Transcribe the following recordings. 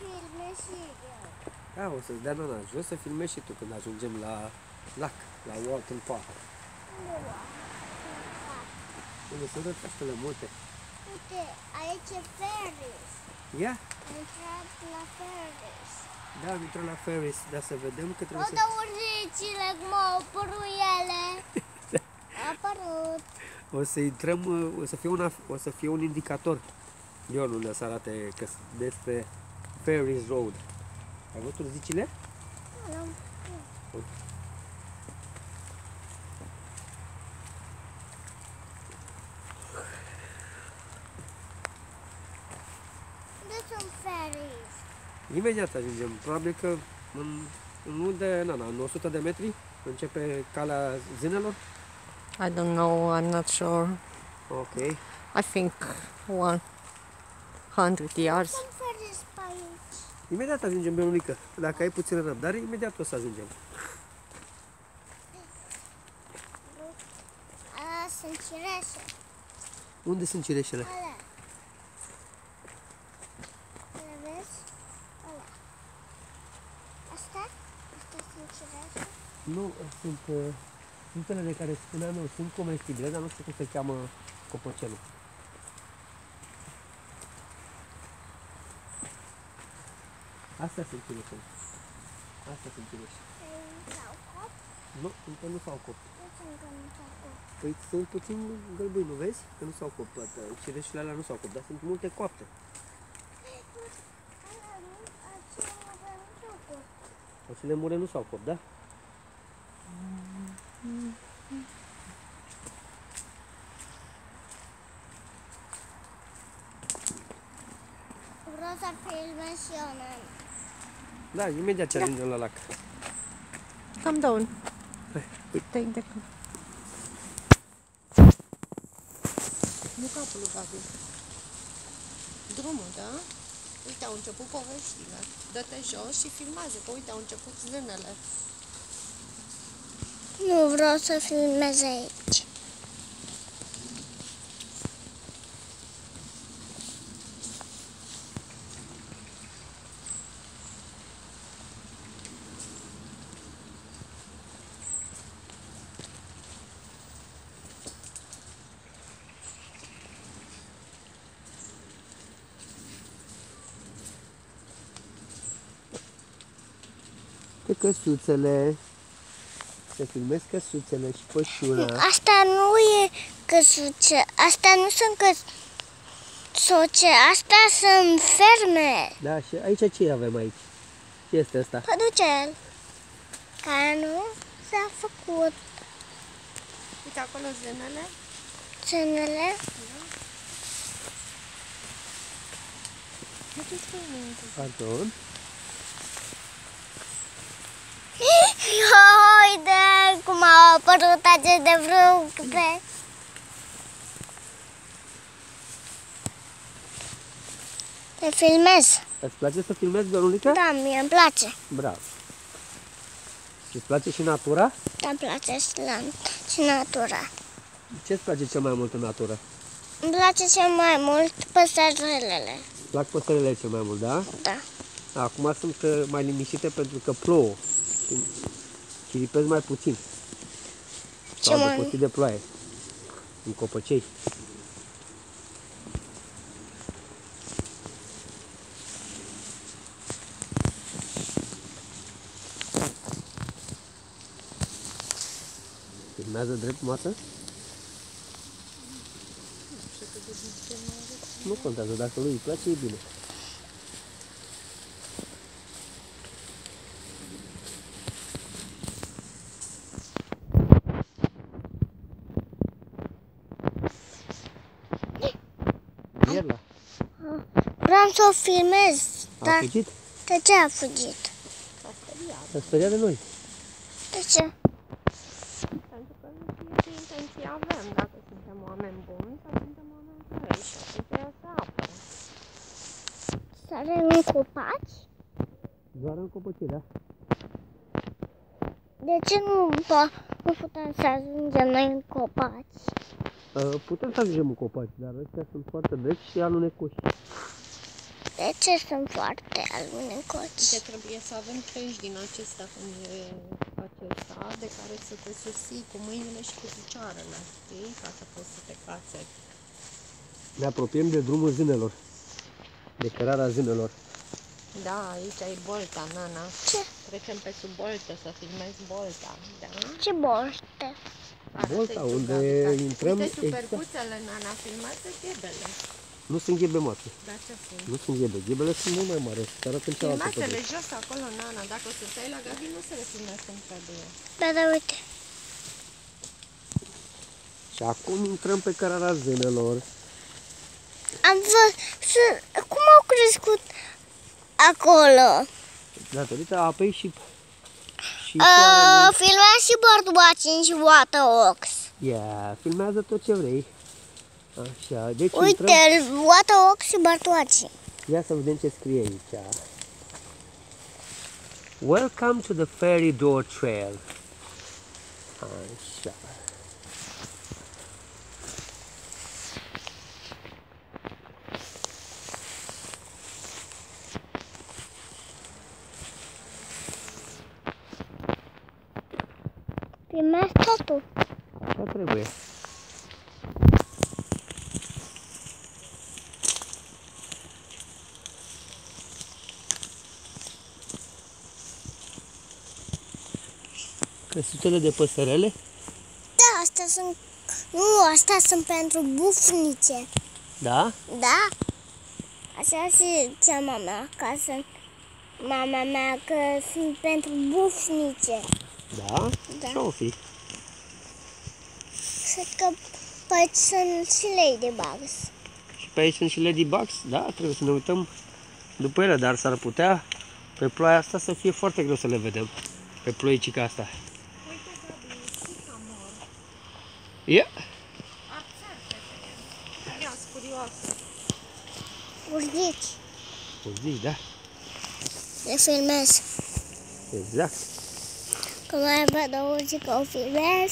filmez și eu. Da, o să-ți dea nana jos să filmezi și tu când ajungem la lac, la Walton Park. Unde sunt rătăștele multe. Uite, aici e Ferris. Ia? Am intrat la Ferris. Da, am intrat la Ferris, dar să vedem că trebuie să... Uite uricile cum au apărut ele. A apărut. O să intrăm, o să fie un indicator. Ion, unde să arate că despre Ferris Road. Ai văzut urzicile? Unde sunt Ferris? Imediat ajungem. Probabil că în 100 de metri începe calea zânelor. I don't know, I'm not sure. Ok. I think 100 yards. Sunt Ferris pe aici. Imediat ajungem, Benulică. Dacă ai puțină răbdare, imediat o să ajungem. Alea sunt cireșe. Unde sunt cireșele? Alea. Le vezi? Alea. Astea? Astea sunt cireșe? Nu, sunt fructele de care spuneam eu, sunt comestibile, dar nu știu cum se cheamă copocelul. Astea sunt cireșe. Astea sunt cireșe. S-au copt? Nu, încă nu s-au copt. De ce încă nu s-au copt? Păi sunt puțin gălbâi, nu vezi? Că nu s-au copt toate. Cireșele alea nu s-au copt, dar sunt multe coapte. Alea nu, acelea nu s-au copt. Acele mure nu s-au copt, da? Vreau să filmez și eu, nani. Da, imediat ce ajungem la lac. Come down. Hai, Take the car. Nu capul lui Gabi. Drumul, da? Uite, au început poveștile. Dă-te jos și filmează, că uite, au început zânele. Nu vreau să filmez aici. Pe căsuțele. Se filmez căsuțele și pășura. Asta nu e căsuțe, astea nu sunt căsuțe, astea sunt ferme. Da, și aici ce avem aici? Ce este asta? Păducel, care nu s-a făcut. Uite acolo zânele. Țânele. Pardon. Uite cum au apărut aceste fructe. Te filmez. Îți place să filmezi, Benulică? Da, mie îmi place. Bravo. Și îți place și natura? Da, îmi place și natura. Ce îți place cel mai mult în natură? Îmi place cel mai mult păsărelele. Îți plac păsările cel mai mult, da? Da. Acum sunt mai liniștite pentru că plouă și chiripesc mai puțin. Ce mai? Sau de ploaie. În copăcei. Filmează drept masă? Nu contează, dacă lui îi place, e bine. Mierla. Vreau să o filmez. A Dar fugit? de ce a fugit? S-a speriat de noi. De ce? Pentru că nu știu ce intenții avem, dacă suntem oameni buni sau suntem oameni răi și atunci ea se apără. Sare în copaci? Doar în copăcei, da? De ce nu putem să ajungem noi în copaci? Putem să ajungem în copaci, dar ăștia sunt foarte drepți și alunecoși. De ce sunt foarte alunecoți? Ce trebuie să avem crengi din acesta de care să te susții cu mâinile și cu picioarele, știi? Ca să poți să te cațeri. Ne apropiem de drumul zânelor. De cărarea zânelor. Da, aici e bolta, Nana. Ce? Trecem pe sub boltă să filmezi bolta, da? Ce boște? Bolta, Arată-i tu, unde Gabi, intrăm uite exact. ciupercuțele, Nana, filmează ghebele. Nu sunt ghebe moarte. Da, ce sunt? Nu sunt ghebe. Ghebele sunt mult mai mari. Să arăt în cealaltă Filmează-le pădure. jos acolo, Nana, dacă o să stai la Gabi, nu se le filmează în pădure. Da, da, uite. Și acum intrăm pe cărarea zânelor. Am văzut cum au crescut acolo. Datorită apei și soarelui. Filma și birdwatching și waterworks. Ia, filmează tot ce vrei. Așa, deci Uite, intrăm. waterworks și birdwatching. Ia să vedem ce scrie aici. Welcome to the Fairy Door Trail. Așa. Filmez totul. Așa trebuie. Căsuțele de păsărele? Da, astea sunt... Nu, astea sunt pentru bufnice. Da? Da? Așa și zicea mama mea că sunt pentru bufnice. Da? Da. Ce-o fi? Cred că pe aici sunt și ladybugs. Și pe aici sunt și ladybugs? Da, trebuie să ne uităm după ele, dar s-ar putea pe ploaia asta să fie foarte greu să le vedem. Pe ploicica asta. Uite, Gabi, sicamor. Ia! Ia, curioasă. Urzici. O zi, da? Le filmez. Exact. Că mai văd o urzică, o filmez.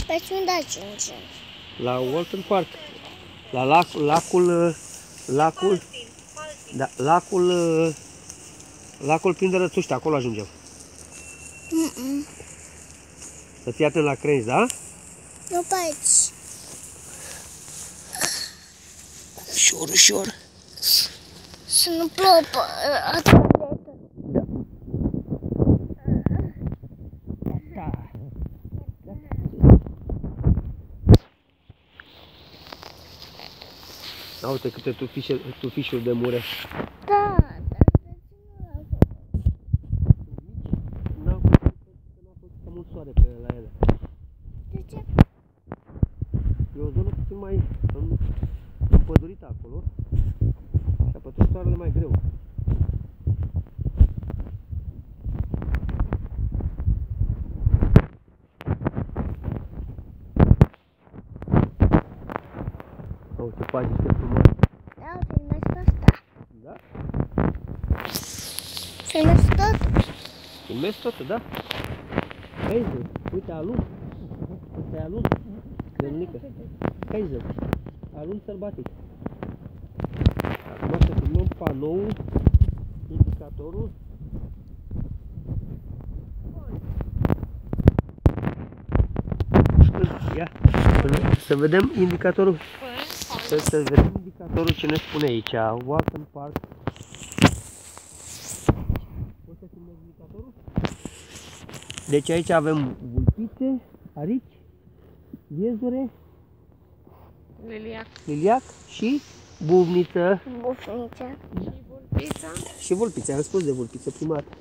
Pe unde ajungem? La Walton Park. La lacul da, lacul plin de rățuște, acolo ajungem. Să fii atent la crengi, da? Nu pe aici. Ușor, ușor. Să nu plouă atât de Da, uite câte tufișuri de mure. Da, N-a fost prea mult soare la ele. de ce? E o zonă puțin mai împădurită acolo și apătut soarele mai greu. Uite pajiște frumos. Da, filmez pe asta. Da? Filmez tot. Filmezi totul, da? Hazel, uite alun. Ăsta e alun. Gălnică. Hazel. Alun sălbatic. Acum să filmăm panoul, indicatorul. Ia, să vedem indicatorul. Să vedem indicatorul ce ne spune aici. Walton Park. Poți să filmezi indicatorul? Deci aici avem vulpițe, arici, iezure, liliac și buvniță. Bufniță. Și vulpița. Și vulpițe, am spus de vulpiță prima dată.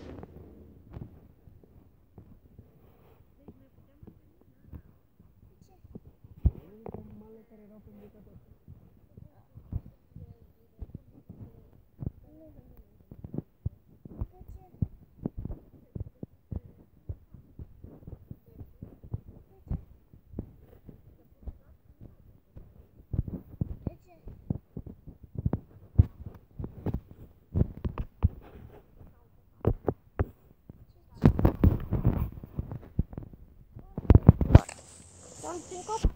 copac.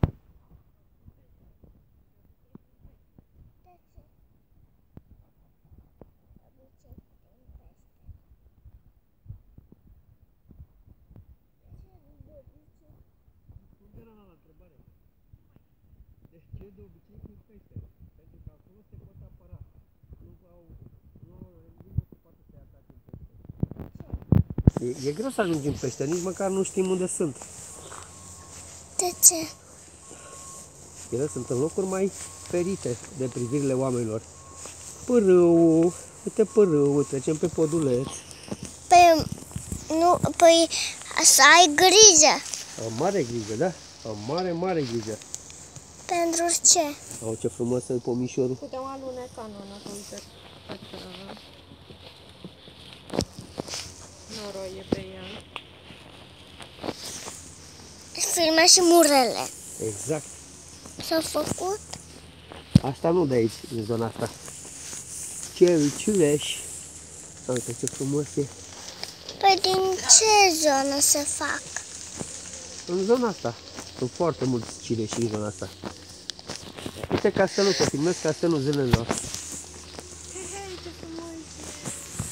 De ce de obicei când pește? Pentru că acolo se pot apăra. Nu se poate să-i atace în pește. E greu să ajungem în pește, nici măcar nu știm unde sunt. De ce? Ele sunt în locuri mai ferite de privirile oamenilor. Pârâu, uite pârâu, trecem pe poduleț. Păi, nu, păi să ai grijă. Am mare grijă, da? Am mare grijă. Pentru ce? Au, ce frumos e pomișorul. Putem aluneca, Nona, că uite cât noroi e pe ea. Filme și murele. Exact. S-au făcut? Asta nu de aici, din zona asta. Cherry ciuleș. Uite ce frumos e. Păi din ce zonă se fac? În zona asta. Sunt foarte mulți cireși în zona asta. Uite castelul, să filmez castelul zilelor.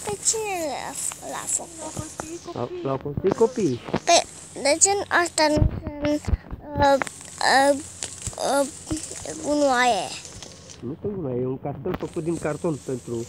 Pe cine l-a făcut? L-au construit copiii. Păi, de ce asta nu sunt gunoaie? Nu sunt una, e un castel făcut din carton pentru